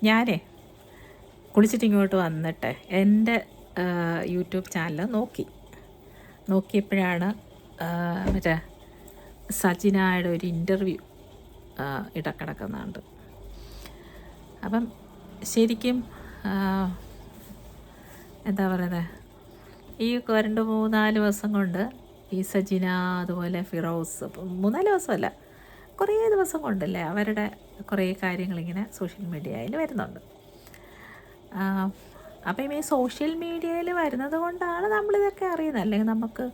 ഞാനേ കുളിച്ചിട്ട് ഇങ്ങോട്ട് വന്നിട്ട് എൻ്റെ യൂട്യൂബ് ചാനൽ നോക്കിയപ്പോഴാണ് മറ്റേ സജിനായുടെ ഒരു ഇൻ്റർവ്യൂ ഇടക്കിടക്കുന്നുണ്ട്. അപ്പം ശരിക്കും എന്താ പറയുന്നത്, ഈ 2-3-4 ദിവസം കൊണ്ട് ഈ സജിന അതുപോലെ ഫിറോസ്, 3-4 ദിവസമല്ല, കുറേ ദിവസം കൊണ്ടല്ലേ അവരുടെ കുറേ കാര്യങ്ങളിങ്ങനെ സോഷ്യൽ മീഡിയയിൽ വരുന്നുണ്ട്. അപ്പം ഈ സോഷ്യൽ മീഡിയയിൽ വരുന്നത് കൊണ്ടാണ് നമ്മളിതൊക്കെ അറിയുന്നത്. അല്ലെങ്കിൽ നമുക്ക്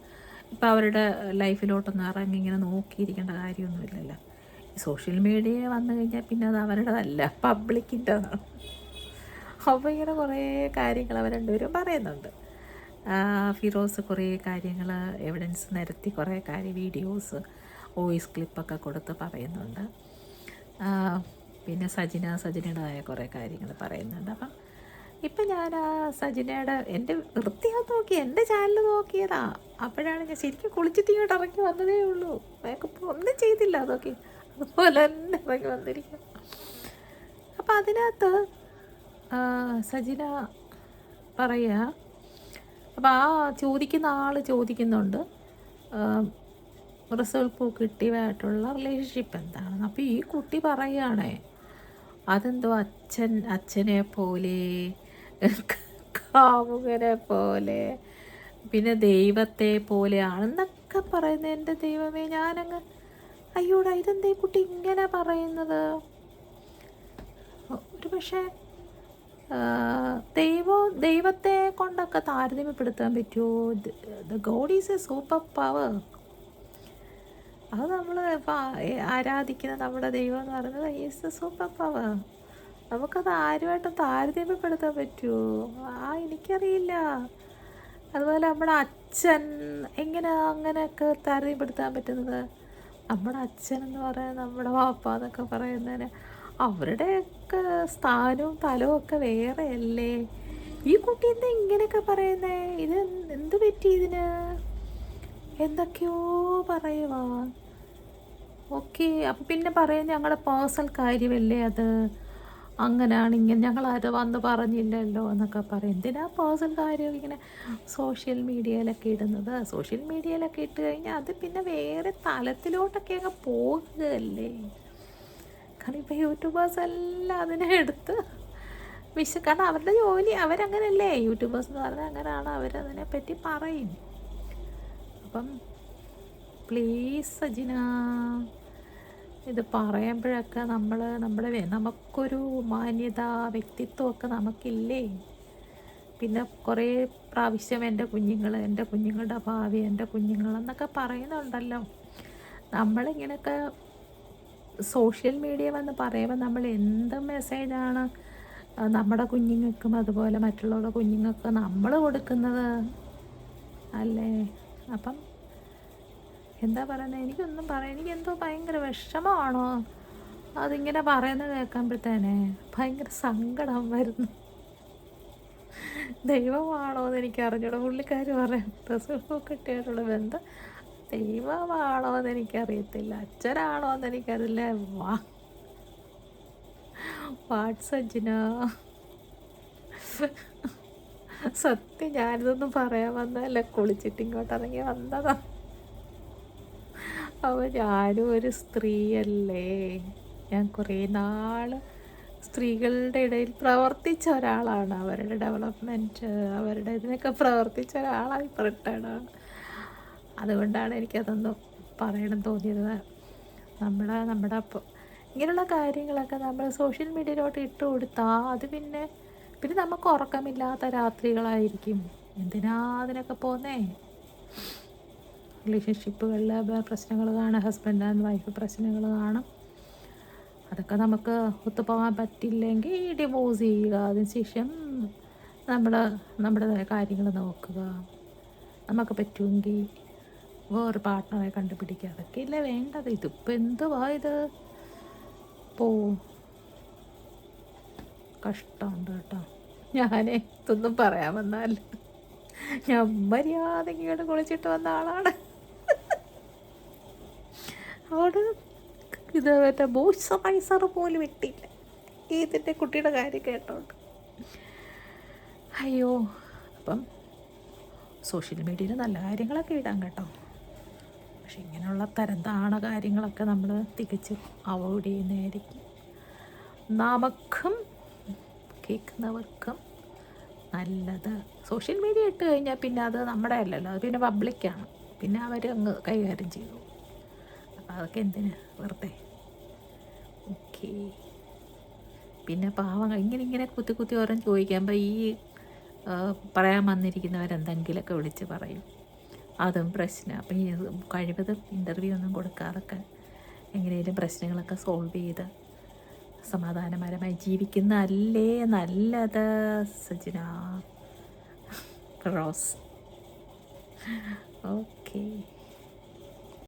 ഇപ്പോൾ അവരുടെ ലൈഫിലോട്ടൊന്നും ഇറങ്ങി ഇങ്ങനെ നോക്കിയിരിക്കേണ്ട കാര്യമൊന്നുമില്ലല്ലോ. ഈ സോഷ്യൽ മീഡിയ വന്നു കഴിഞ്ഞാൽ പിന്നെ അത് അവരുടേതല്ല, പബ്ലിക്കിൻ്റെതാണ്. അപ്പോൾ ഇങ്ങനെ കുറേ കാര്യങ്ങൾ അവർ രണ്ടുപേരും പറയുന്നുണ്ട്. ഫിറോസ് കുറേ കാര്യങ്ങൾ എവിഡൻസ് നിരത്തി കുറേ വീഡിയോസ് വോയിസ് ക്ലിപ്പൊക്കെ കൊടുത്ത് പറയുന്നുണ്ട്. പിന്നെ സജിനയുടേതായ കുറേ കാര്യങ്ങൾ പറയുന്നുണ്ട്. അപ്പം ഇപ്പം ഞാൻ സജിനയുടെ എൻ്റെ വൃത്തിയാകത്ത് നോക്കി, എൻ്റെ ചാനൽ നോക്കിയതാ. അപ്പോഴാണ് ഞാൻ ശരിക്കും കുളിച്ചിട്ട് ഇങ്ങോട്ട് ഇറങ്ങി വന്നതേ ഉള്ളൂ. മേക്കപ്പ് ഒന്നും ചെയ്തില്ല, അതൊക്കെ അതുപോലെ തന്നെ ഇറങ്ങി വന്നിരിക്കും. അപ്പം അതിനകത്ത് സജിന പറയുക, അപ്പം ചോദിക്കുന്ന ആൾ ചോദിക്കുന്നുണ്ട് റിസൾട്ട് കുട്ടിയുമായിട്ടുള്ള റിലേഷൻഷിപ്പ് എന്താണെന്ന്. അപ്പോൾ ഈ കുട്ടി പറയുകയാണേ, അതെന്തോ അച്ഛനെ പോലെ, കാമുകനെ പോലെ, പിന്നെ ദൈവത്തെ പോലെയാണെന്നൊക്കെ പറയുന്നത്. എൻ്റെ ദൈവമേ, ഞാനങ്ങ് അയ്യോടാ, ഇതെന്തേ കുട്ടി ഇങ്ങനെ പറയുന്നത്? ഒരു പക്ഷേ ദൈവത്തെ കൊണ്ടൊക്കെ താരതമ്യപ്പെടുത്താൻ പറ്റുമോ? The God is A super power. അത് നമ്മൾ ആരാധിക്കുന്ന നമ്മുടെ ദൈവം എന്ന് പറയുന്നത് ഈസ് എ സൂപ്പർ പവർ. നമുക്കത് ആരുമായിട്ടും താരതമ്യപ്പെടുത്താൻ പറ്റുമോ? എനിക്കറിയില്ല. അതുപോലെ നമ്മുടെ അച്ഛൻ എങ്ങനെ അങ്ങനെയൊക്കെ താരതമ്യപ്പെടുത്താൻ പറ്റുന്നത്? നമ്മുടെ അച്ഛൻ എന്ന് പറയുന്നത്, നമ്മുടെ വാപ്പ എന്നൊക്കെ പറയുന്നതിന് അവരുടെയൊക്കെ സ്ഥാനവും തലവും ഒക്കെ വേറെയല്ലേ? ഈ കുട്ടി എന്താ ഇങ്ങനെയൊക്കെ പറയുന്നേ? ഇത് എന്ത് പറ്റി ഇതിന്? എന്തൊക്കെയോ പറയുവാ. ഓക്കെ, അപ്പം പിന്നെ പറയാം ഞങ്ങളുടെ പേഴ്സണൽ കാര്യമല്ലേ അത്, അങ്ങനെയാണ് ഇങ്ങനെ ഞങ്ങളത് വന്ന് പറഞ്ഞില്ലല്ലോ എന്നൊക്കെ പറയും. എന്തിനാ പേഴ്സണൽ കാര്യം ഇങ്ങനെ സോഷ്യൽ മീഡിയയിലൊക്കെ ഇടുന്നത്? സോഷ്യൽ മീഡിയയിലൊക്കെ ഇട്ട് കഴിഞ്ഞാൽ അത് പിന്നെ വേറെ തലത്തിലോട്ടൊക്കെ അങ്ങ് പോകുകയല്ലേ. കാരണം ഇപ്പോൾ യൂട്യൂബേഴ്സ് എല്ലാം അതിനെ എടുത്ത് കാരണം അവരുടെ ജോലി അവരങ്ങനല്ലേ. യൂട്യൂബേഴ്സ് എന്ന് പറഞ്ഞാൽ അങ്ങനെയാണ്, അവരതിനെപ്പറ്റി പറയും. അപ്പം പ്ലീസ് സജിന, ഇത് പറയുമ്പോഴൊക്കെ നമുക്കൊരു മാന്യത, വ്യക്തിത്വമൊക്കെ നമുക്കില്ലേ? പിന്നെ കുറേ പ്രാവശ്യം എൻ്റെ കുഞ്ഞുങ്ങളുടെ ഭാവി, എൻ്റെ കുഞ്ഞുങ്ങളെന്നൊക്കെ പറയുന്നുണ്ടല്ലോ. നമ്മളിങ്ങനെയൊക്കെ സോഷ്യൽ മീഡിയ വന്ന് പറയുമ്പോൾ നമ്മൾ എന്ത് മെസ്സേജാണ് നമ്മുടെ കുഞ്ഞുങ്ങൾക്കും അതുപോലെ മറ്റുള്ളവരുടെ കുഞ്ഞുങ്ങൾക്ക് നമ്മൾ കൊടുക്കുന്നത് അല്ലേ? അപ്പം എന്താ പറയുന്നത്, എനിക്കെന്തോ ഭയങ്കര വിഷമമാണോ അതിങ്ങനെ പറയുന്നത് കേൾക്കുമ്പോഴത്തേനെ. ഭയങ്കര സങ്കടം വരുന്നു. ദൈവമാണോ എന്ന് എനിക്ക് അറിഞ്ഞൂടാ. പുള്ളിക്കാർ പറയാം കിട്ടിയായിട്ടുള്ള ബന്ധം ദൈവമാണോ എന്ന് എനിക്കറിയത്തില്ല, അച്ഛനാണോ എന്ന് എനിക്കറിയില്ല. വാട്സജിന, സത്യം ഞാനിതൊന്നും പറയാൻ വന്നതല്ല, കുളിച്ചിട്ട് ഇങ്ങോട്ട് ഇറങ്ങി വന്നതാ. അപ്പോൾ ഞാനും ഒരു സ്ത്രീയല്ലേ. ഞാൻ കുറേ നാൾ സ്ത്രീകളുടെ ഇടയിൽ പ്രവർത്തിച്ച ഒരാളാണ്. അവരുടെ ഡെവലപ്മെൻറ്റ്, അവരുടെ ഇതിനൊക്കെ പ്രവർത്തിച്ച ഒരാളായി റിട്ടേർഡാണ്. അതുകൊണ്ടാണ് എനിക്കതൊന്നും പറയണം തോന്നിയത്. നമ്മുടെ ഇങ്ങനെയുള്ള കാര്യങ്ങളൊക്കെ നമ്മൾ സോഷ്യൽ മീഡിയയിലോട്ട് ഇട്ട് കൊടുത്താൽ അത് പിന്നെ നമുക്ക് ഉറക്കമില്ലാത്ത രാത്രികളായിരിക്കും. എന്തിനാ അതിനൊക്കെ പോന്നേ? റിലേഷൻഷിപ്പുകളിൽ പ്രശ്നങ്ങൾ കാണും, ഹസ്ബൻഡ് ആൻഡ് വൈഫ് പ്രശ്നങ്ങൾ കാണും. അതൊക്കെ നമുക്ക് ഒത്തുപോകാൻ പറ്റില്ലെങ്കിൽ ഡിവോഴ്സ് ചെയ്യുക. അതിനുശേഷം നമ്മുടേതായ കാര്യങ്ങൾ നോക്കുക. നമുക്ക് പറ്റുമെങ്കിൽ വേറെ പാർട്ട്ണറെ കണ്ടുപിടിക്കുക. അതൊക്കെയല്ലേ വേണ്ടത്. ഇതിപ്പോൾ എന്തുവാ ഇത്? കഷ്ടമുണ്ട് കേട്ടോ. ഇതൊന്നും പറയാൻ വന്നല്ല, ഞാൻ മര്യാദയ്ക്ക് ഇങ്ങോട്ട് കുളിച്ചിട്ട് വന്ന ആളാണ്. അവിടെ ഇത് മോയ്സ്ചറൈസർ പോലും ഇട്ടില്ല. ഇതിൻ്റെ കുട്ടിയുടെ കാര്യം കേട്ടോണ്ട്. അയ്യോ. അപ്പം സോഷ്യൽ മീഡിയയിൽ നല്ല കാര്യങ്ങളൊക്കെ ഇടാം കേട്ടോ, പക്ഷെ ഇങ്ങനെയുള്ള തരംതാണ കാര്യങ്ങളൊക്കെ നമ്മൾ തികച്ചും അവോയ്ഡ് ചെയ്യുന്നതായിരിക്കും നമുക്കും കേൾക്കുന്നവർക്കും നല്ലത്. സോഷ്യൽ മീഡിയ ഇട്ട് കഴിഞ്ഞാൽ പിന്നെ അത് നമ്മുടെ അല്ലല്ലോ, അത് പിന്നെ പബ്ലിക്കാണ്, പിന്നെ അവർ അങ്ങ് കൈകാര്യം ചെയ്തു. അപ്പോൾ അതൊക്കെ എന്തിന് വെറുതെ. ഓക്കെ. പിന്നെ പാവങ്ങൾ ഇങ്ങനെ കുത്തി കുത്തി ഓരോ ചോദിക്കുമ്പോൾ ഈ പറയാൻ വന്നിരിക്കുന്നവരെന്തെങ്കിലുമൊക്കെ വിളിച്ച് പറയും, അതും പ്രശ്നം. അപ്പം ഈ കഴിവതും ഇൻ്റർവ്യൂ ഒന്നും കൊടുക്കാതൊക്കെ എങ്ങനെയും പ്രശ്നങ്ങളൊക്കെ സോൾവ് ചെയ്ത് സമാധാനപരമായി ജീവിക്കുന്നതല്ലേ നല്ലത്. സജിന റോസ്. ഓക്കെ.